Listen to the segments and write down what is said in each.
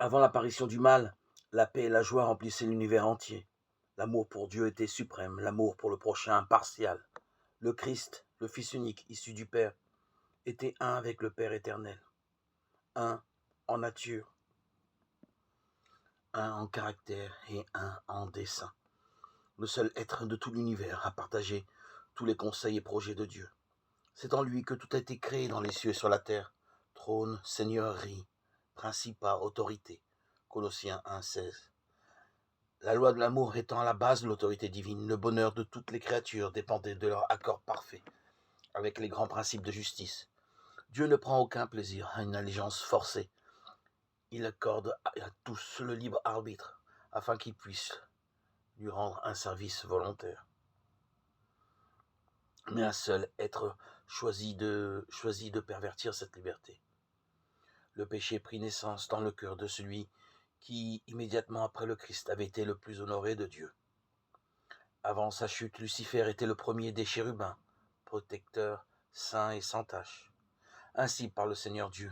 Avant l'apparition du mal, la paix et la joie remplissaient l'univers entier. L'amour pour Dieu était suprême, l'amour pour le prochain impartial. Le Christ, le Fils unique, issu du Père, était un avec le Père éternel, un en nature, un en caractère et un en dessein. Le seul être de tout l'univers à partager tous les conseils et projets de Dieu. C'est en lui que tout a été créé dans les cieux et sur la terre. Trône, seigneurie, principat, autorité. Colossiens 1,16. La loi de l'amour étant à la base de l'autorité divine, le bonheur de toutes les créatures dépendait de leur accord parfait avec les grands principes de justice. Dieu ne prend aucun plaisir à une allégeance forcée. Il accorde à tous le libre arbitre afin qu'ils puissent lui rendre un service volontaire. Mais un seul être choisit de pervertir cette liberté. Le péché prit naissance dans le cœur de celui qui, immédiatement après le Christ, avait été le plus honoré de Dieu. Avant sa chute, Lucifer était le premier des chérubins, protecteur, saint et sans tache. Ainsi par le Seigneur Dieu,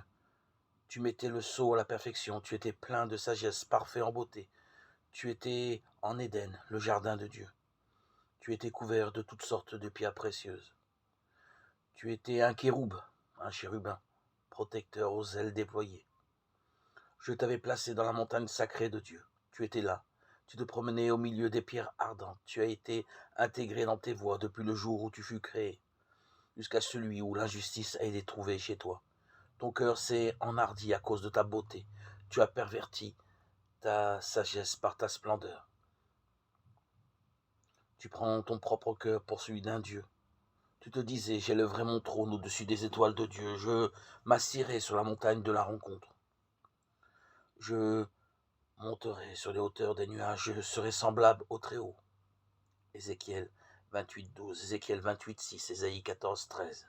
tu mettais le sceau à la perfection, tu étais plein de sagesse, parfait en beauté. Tu étais en Éden, le jardin de Dieu. Tu étais couvert de toutes sortes de pierres précieuses. Tu étais un kéroub, un chérubin, protecteur aux ailes déployées. Je t'avais placé dans la montagne sacrée de Dieu. Tu étais là. Tu te promenais au milieu des pierres ardentes. Tu as été intégré dans tes voies depuis le jour où tu fus créé, jusqu'à celui où l'injustice a été trouvée chez toi. Ton cœur s'est enhardi à cause de ta beauté. Tu as perverti ta sagesse par ta splendeur. Tu prends ton propre cœur pour celui d'un Dieu. Tu te disais, j'élèverai mon trône au-dessus des étoiles de Dieu. Je m'assierai sur la montagne de la rencontre. Je monterai sur les hauteurs des nuages. Je serai semblable au Très-Haut. Ézéchiel 28, 12, Ézéchiel 28, 6, Ésaïe 14, 13.